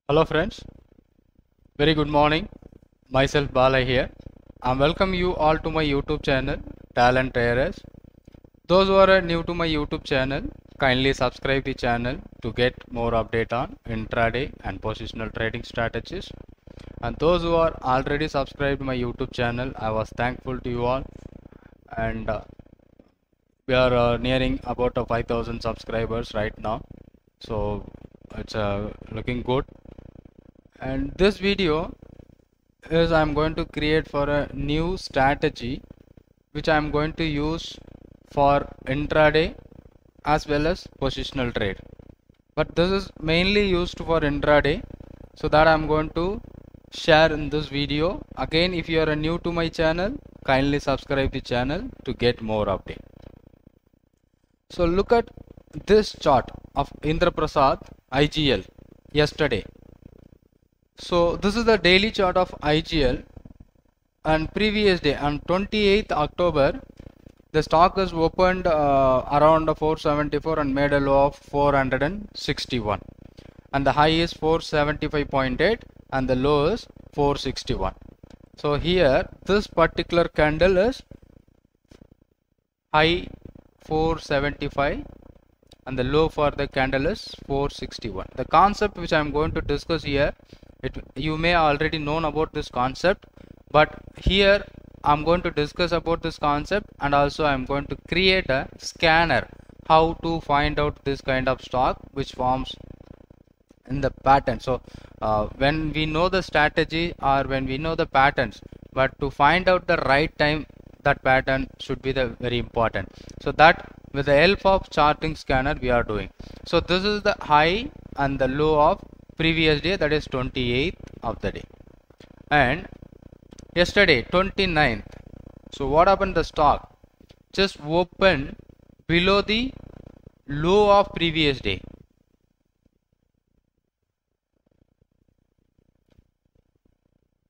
Hello friends, very good morning. Myself Bala here. I welcome you all to my YouTube channel Talent Traders. Those who are new to my YouTube channel, kindly subscribe the channel to get more update on intraday and positional trading strategies. And those who are already subscribed to my YouTube channel, I was thankful to you all. And we are nearing about 5,000 subscribers right now, so it's looking good. And this video is I'm going to create for a new strategy which I'm going to use for intraday as well as positional trade, but this is mainly used for intraday, so that I'm going to share in this video. Again, if you are new to my channel, kindly subscribe the channel to get more update. So look at this chart of Indraprasad IGL yesterday. So this is the daily chart of IGL, and previous day on 28th October the stock is opened around 474 and made a low of 461, and the high is 475.8 and the low is 461. So here this particular candle is high 475 and the low for the candle is 461. The concept which I am going to discuss here, you may already known about this concept, but here I'm going to discuss about this concept, and also I'm going to create a scanner how to find out this kind of stock which forms in the pattern. So when we know the strategy or when we know the patterns, but to find out the right time, that pattern should be the very important. So that with the help of charting scanner we are doing. So this is the high and the low of previous day, that is 28th of the day, and yesterday 29th. So what happened? The stock just opened below the low of previous day.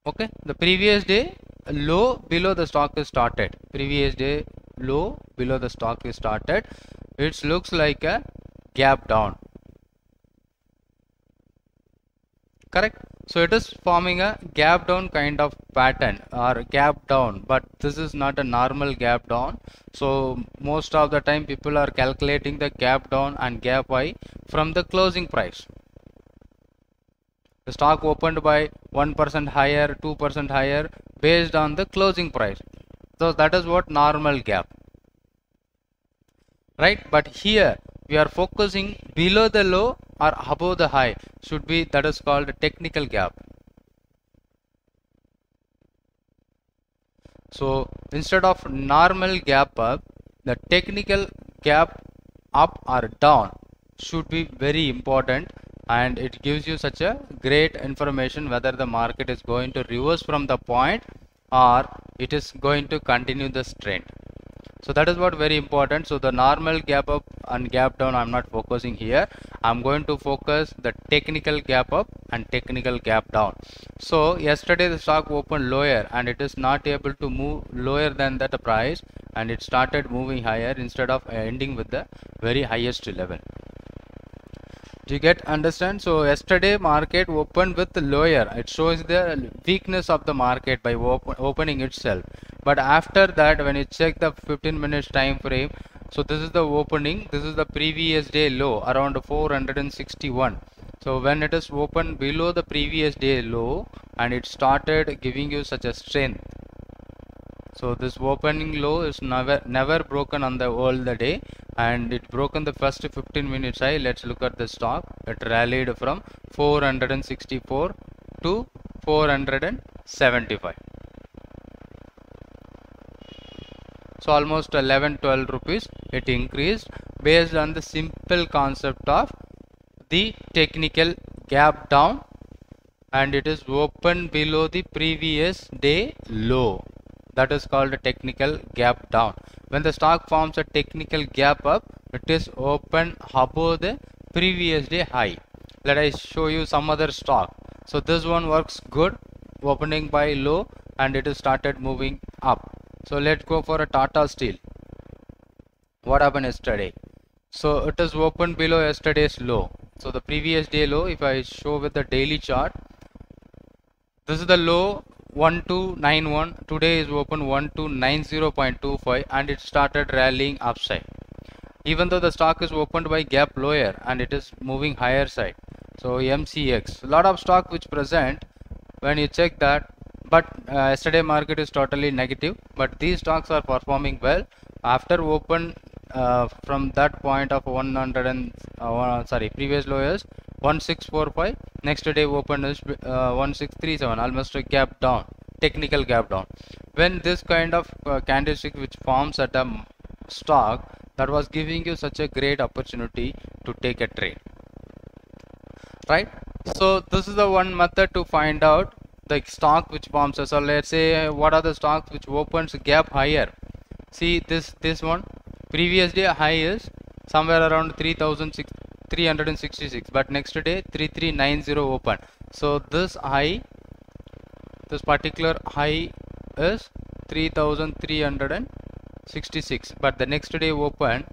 Okay, the previous day low below the stock is started. Previous day low below the stock is started. It looks like a gap down. Correct. So it is forming a gap down kind of pattern or gap down, but this is not a normal gap down. So most of the time people are calculating the gap down and gap high from the closing price. The stock opened by 1% higher, 2% higher based on the closing price. So that is what normal gap, right? But here we are focusing below the low or above the high, should be, that is called a technical gap. So instead of normal gap up, the technical gap up or down should be very important, and it gives you such a great information whether the market is going to reverse from the point or it is going to continue this trend. So that is what very important. So the normal gap up and gap down I'm not focusing here. I'm going to focus the technical gap up and technical gap down. So yesterday the stock opened lower and it is not able to move lower than that price, and it started moving higher instead of ending with the very highest level. Do you get understand? So yesterday market opened with lower. It shows the weakness of the market by opening itself. But after that, when you check the 15 minutes time frame, so this is the opening. This is the previous day low around 461. So when it is opened below the previous day low and it started giving you such a strength. So this opening low is never broken on the all the day, and it broken the first 15 minutes high. Let's look at the stock. It rallied from 464 to 475. So almost 11-12 rupees it increased based on the simple concept of the technical gap down, and it is open below the previous day low. That is called a technical gap down. When the stock forms a technical gap up, it is open above the previous day high. Let us show you some other stock. So this one works good, opening by low and it is started moving up. So let's go for a Tata Steel. What happened yesterday? So it is opened below yesterday's low. So the previous day low, if I show with the daily chart, this is the low 1291. Today is open 1290.25 and it started rallying upside. Even though the stock is opened by gap lower and it is moving higher side. So MCX, a lot of stock which present when you check that, but yesterday market is totally negative, but these stocks are performing well after open from that point of 100 and previous low is 1645, next day open is 1637, almost a gap down, technical gap down. When this kind of candlestick which forms at a stock, that was giving you such a great opportunity to take a trade, right? So this is the one method to find out the stock which forms. So let's say what are the stocks which opens gap higher. See this one, previous day high is somewhere around 3,366, but next day 3390 open. So this high, this particular high is 3,366, but the next day open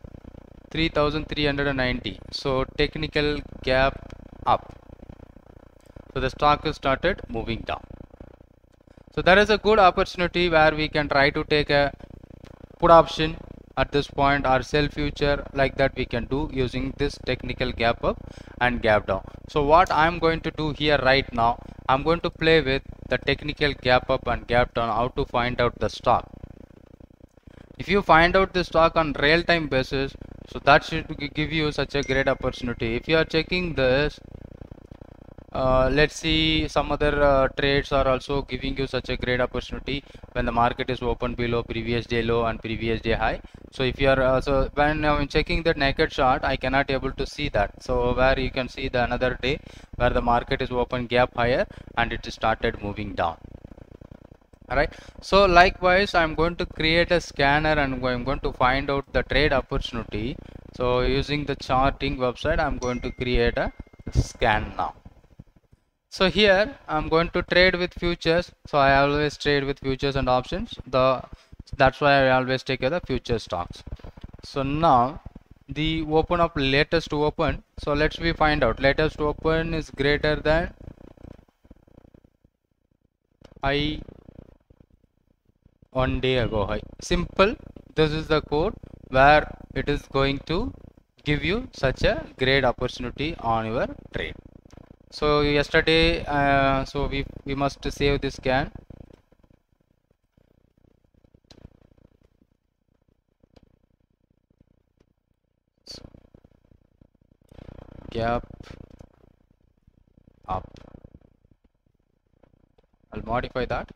3,390. So technical gap up. So the stock is started moving down. So there is a good opportunity where we can try to take a put option at this point or sell future, like that we can do using this technical gap up and gap down. So what I'm going to do here right now, I'm going to play with the technical gap up and gap down, how to find out the stock. If you find out the stock on real-time basis, so that should give you such a great opportunity. If you are checking this, let's see, some other trades are also giving you such a great opportunity when the market is open below previous day low and previous day high. So if you are so when I'm checking the naked chart, I cannot able to see that. So where you can see the another day where the market is open gap higher and it started moving down. Alright, so likewise I'm going to create a scanner and I'm going to find out the trade opportunity. So using the charting website, I'm going to create a scan now. So here I'm going to trade with futures. So I always trade with futures and options. That's why I always take the future stocks. So now the open of latest open. So let's find out latest open is greater than high 1 day ago high. Simple. This is the code where it is going to give you such a great opportunity on your trade. So yesterday, so we must save this scan. So, gap up. I'll modify that.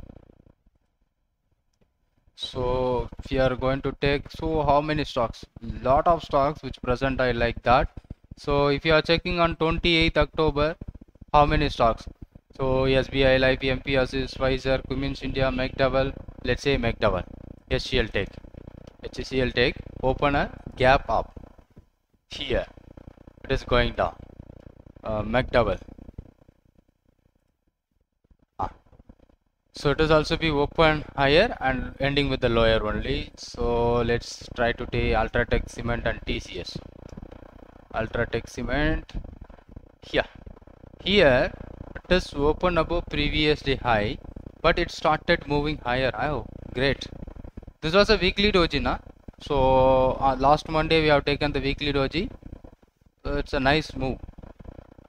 So if you are going to take, so how many stocks? Lot of stocks which present I like that. So if you are checking on 28th October, how many stocks? So SBI Life, MP Assist, Pfizer, Cummins India, McDowell. Let's say McDowell, HCL Tech, HCL Tech open a gap up here. It is going down. McDowell. So it is also be open higher and ending with the lower only. So let's try to take Ultratech Cement and TCS. Ultratech Cement. Here it is open above previous day high, but it started moving higher. Oh, great. This was a weekly doji, na? So last Monday we have taken the weekly doji. So it's a nice move.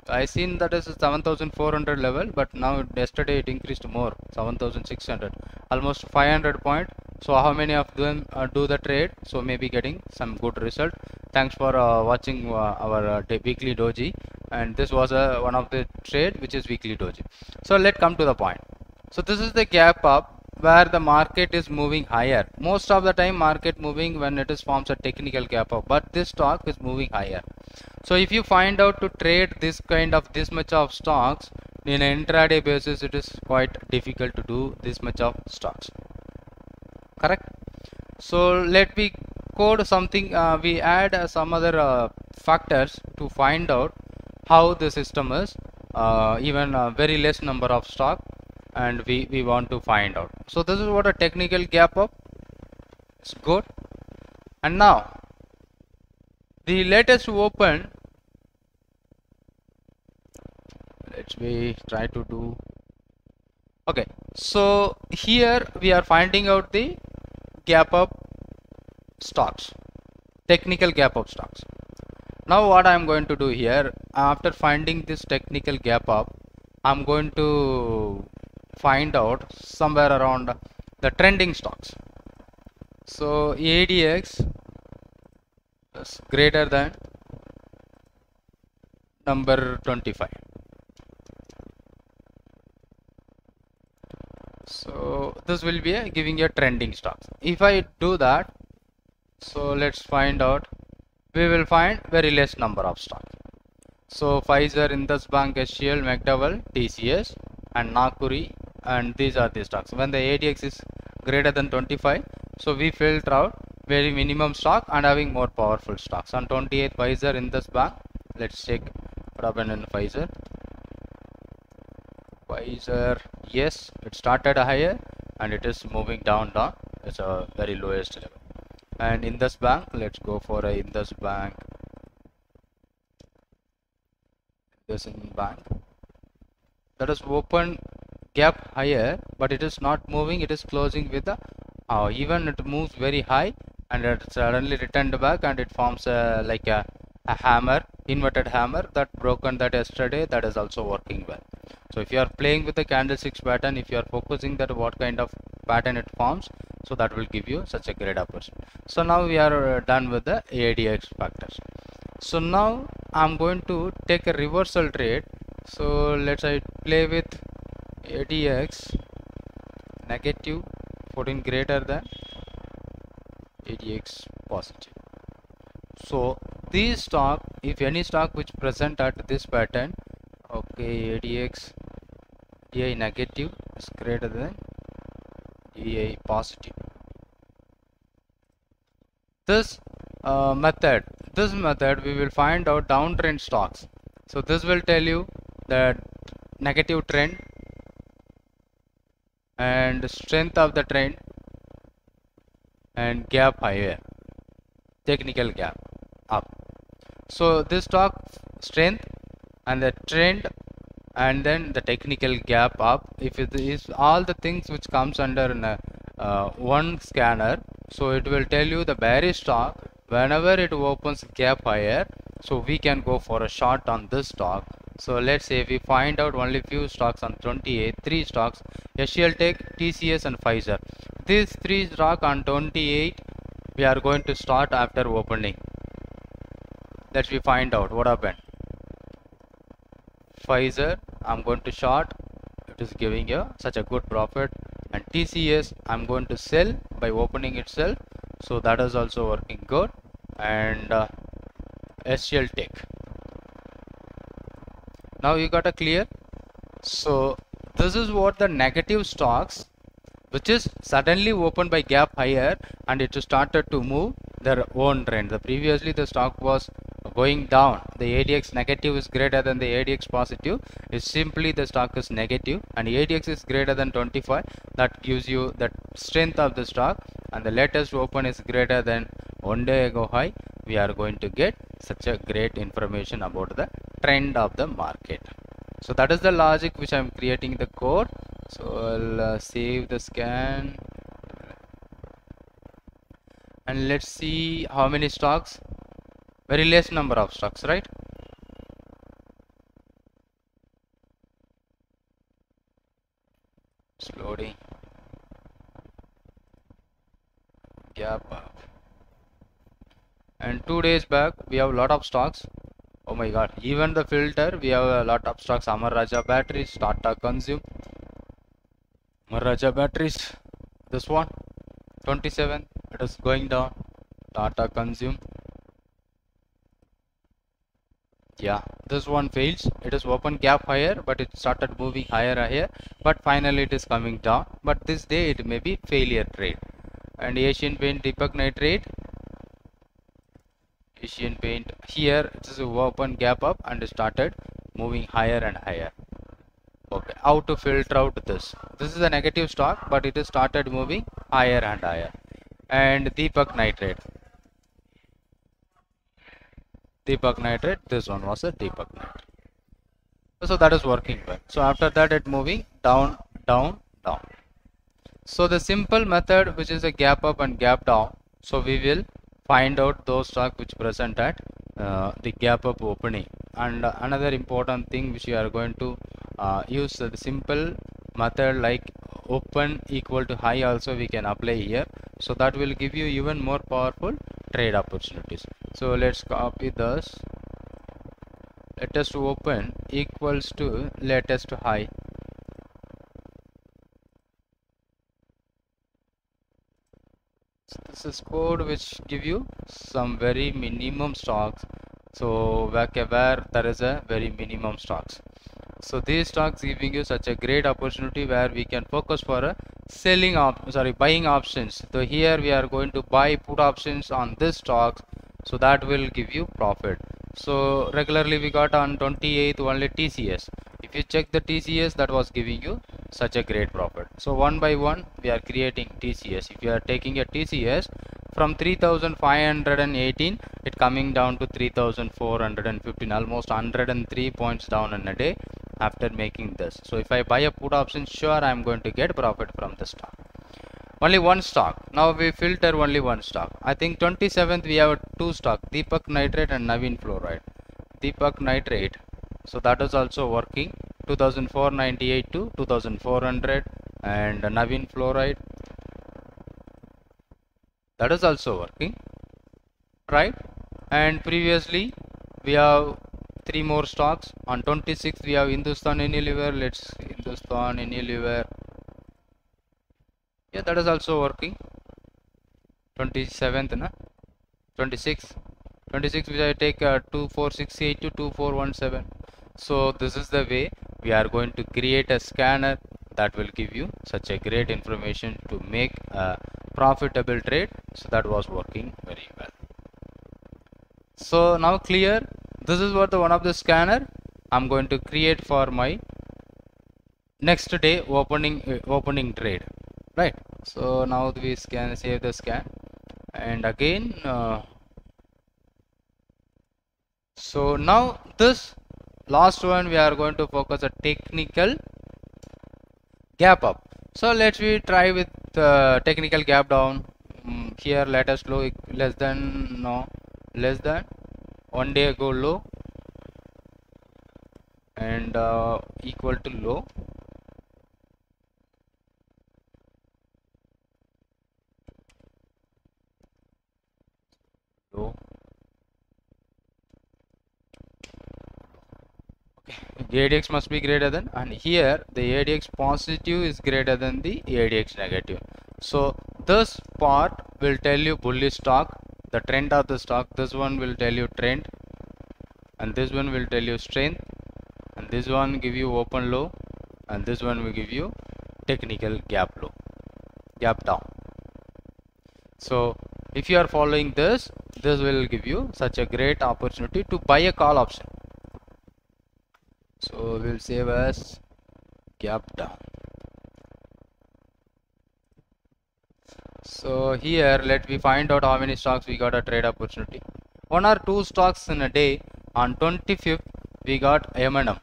I seen that is a 7,400 level, but now yesterday it increased more, 7,600, almost 500 point. So how many of them do the trade? So maybe getting some good result. Thanks for watching our weekly doji, and this was one of the trade which is weekly doji. So let's come to the point. So this is the gap up where the market is moving higher. Most of the time market moving when it is forms a technical gap up, but this stock is moving higher. So if you find out to trade this much of stocks in an intraday basis, it is quite difficult to do this much of stocks, correct? So let me code something, we add some other factors to find out how the system is even a very less number of stock, and we want to find out. So this is what a technical gap up is good. And now The latest open, let's we try to do. Okay, so here we are finding out the gap up stocks, technical gap up stocks. Now what I am going to do here, after finding this technical gap up, I'm going to find out somewhere around the trending stocks. So ADX is greater than number 25. So this will be giving a trending stocks. If I do that, so let's find out, we will find very less number of stocks. So Pfizer, Indus Bank, HCL, McDowell, TCS and Nakuri, and these are the stocks. When the ADX is greater than 25, so we filter out very minimum stock and having more powerful stocks. On 28th, Pfizer, Indus Bank. Let's check what happened in Pfizer. Pfizer, yes, it started higher and it is moving down. It's a very lowest level. And Indus Bank, let's go for a Indus Bank. Indus Bank, that is open gap higher, but it is not moving, it is closing with the even it moves very high and it suddenly returned back and it forms like a hammer, inverted hammer that broken that yesterday. That is also working well. So if you are playing with the candlesticks pattern, if you are focusing that what kind of pattern it forms, so that will give you such a great opportunity. So now we are done with the ADX factors. So now I'm going to take a reversal trade. So let's say play with ADX negative 14 greater than ADX positive. So these stock, if any stock which present at this pattern, okay, ADX DI negative is greater than DI positive. This method we will find out downtrend stocks. So this will tell you that negative trend and strength of the trend and gap higher, technical gap up. So this stock strength and the trend and then the technical gap up, if it is all the things which comes under one scanner, so it will tell you the bearish stock. Whenever it opens gap higher, so we can go for a short on this stock. So let's say we find out only few stocks on 28, 3 stocks, HCL Tech, TCS and Pfizer. These 3 stocks on 28 we are going to start after opening. Let's we find out what happened. Pfizer, I'm going to short, it is giving you such a good profit, and TCS I'm going to sell by opening itself, so that is also working good, and HCL Tech. Now you got a clear. So this is what the negative stocks which is suddenly opened by gap higher and it started to move their own trend. The previously the stock was going down, the ADX negative is greater than the ADX positive, is simply the stock is negative, and ADX is greater than 25, that gives you the strength of the stock, and the latest open is greater than 1 day ago high. We are going to get such a great information about the trend of the market. So that is the logic which I am creating the code. So I'll save the scan and let's see how many stocks. Very less number of stocks, right? It's loading. Gap up. And 2 days back we have a lot of stocks. Oh my god, even the filter we have a lot of stocks. Amara Raja Batteries, Tata Consume, Amara Raja Batteries, this one 27, it is going down. Tata Consume, yeah, this one fails. It is open gap higher, but it started moving higher, but finally it is coming down. But this day it may be failure trade. And Asian Paint, Deepak Nitrate, Asian Paint, here it is open gap up and started moving higher and higher. Okay, how to filter out this? This is a negative stock, but it has started moving higher and higher. And Deepak Nitrate, Deepak Nitrite, this one was a Deepak Nitrite. So that is working well. So after that it moving down, down, down. So the simple method, which is a gap up and gap down, so we will find out those stocks which present at the gap up opening. And another important thing which we are going to use the simple method like open equal to high also we can apply here, so that will give you even more powerful trade opportunities. So let's copy this. Latest open equals to latest high. So this is code which give you some very minimum stocks. So where there is a very minimum stocks. So these stocks giving you such a great opportunity where we can focus for a buying options. So here we are going to buy put options on this stocks, so that will give you profit. So regularly we got on 28th only TCS. If you check the TCS, that was giving you such a great profit. So one by one we are creating TCS. If you are taking a TCS from 3518, it coming down to 3415, almost 103 points down in a day after making this. So if I buy a put option, sure I am going to get profit from the stock. Only one stock. Now we filter only one stock. I think 27th we have two stock, Deepak Nitrite and Navin Fluoride. Deepak Nitrite, so that is also working, 2498 to 2400, and Navin Fluoride, that is also working, right? And previously we have three more stocks. On 26th we have Hindustan Unilever. Let's Hindustan Unilever. Yeah, that is also working. 27th na 26th which I take 24682 to 2417. So this is the way we are going to create a scanner that will give you such a great information to make a profitable trade. So that was working very well. So now clear, this is what the one of the scanner I'm going to create for my next day opening trade, right? So now we save the scan, and again so now this last one we are going to focus a technical gap up. So let's we try with technical gap down. Here latest low less than 1 day ago low, and equal to low, ADX must be greater than, and here the ADX positive is greater than the ADX negative. So this part will tell you bullish stock, the trend of the stock. This one will tell you trend, and this one will tell you strength, and this one give you open low, and this one will give you technical gap low, gap down. So if you are following this will give you such a great opportunity to buy a call option. So we'll save as gap down. So here let me find out how many stocks we got a trade opportunity. 1 or 2 stocks in a day. On 25th we got M&M.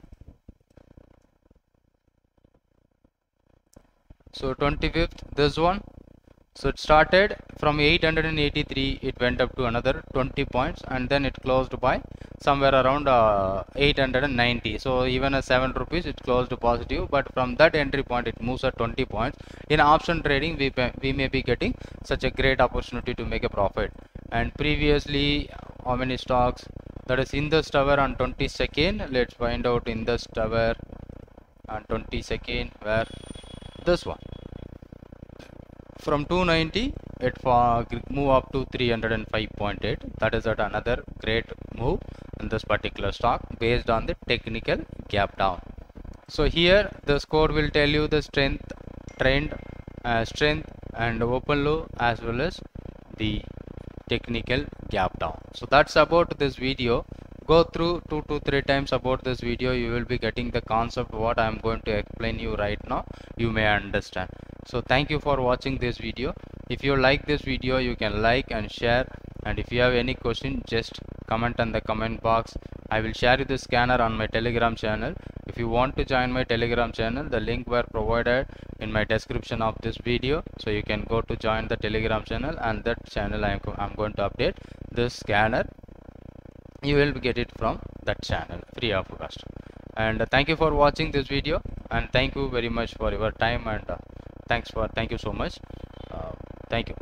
So 25th, this one. So it started from 883, it went up to another 20 points, and then it closed by somewhere around 890. So even a 7 rupees it closed positive, but from that entry point it moves at 20 points. In option trading we may be getting such a great opportunity to make a profit. And previously how many stocks? That is Indus Tower on 22nd. Let's find out Indus Tower on 22nd, where this one. From 290 it move up to 305.8. that is at another great move in this particular stock based on the technical gap down. So here the score will tell you the strength, trend, strength and open low, as well as the technical gap down. So that's about this video. Go through 2 to 3 times about this video. You will be getting the concept what I am going to explain you right now. You may understand. So thank you for watching this video. If you like this video, you can like and share And if you have any question, just comment on the comment box. I will share you the scanner on my Telegram channel. If you want to join my Telegram channel, the link were provided in my description of this video, so you can go to join the Telegram channel, and that channel I'm going to update this scanner. You will get it from that channel free of cost. And thank you for watching this video, and thank you very much for your time, and thank you so much. Thank you.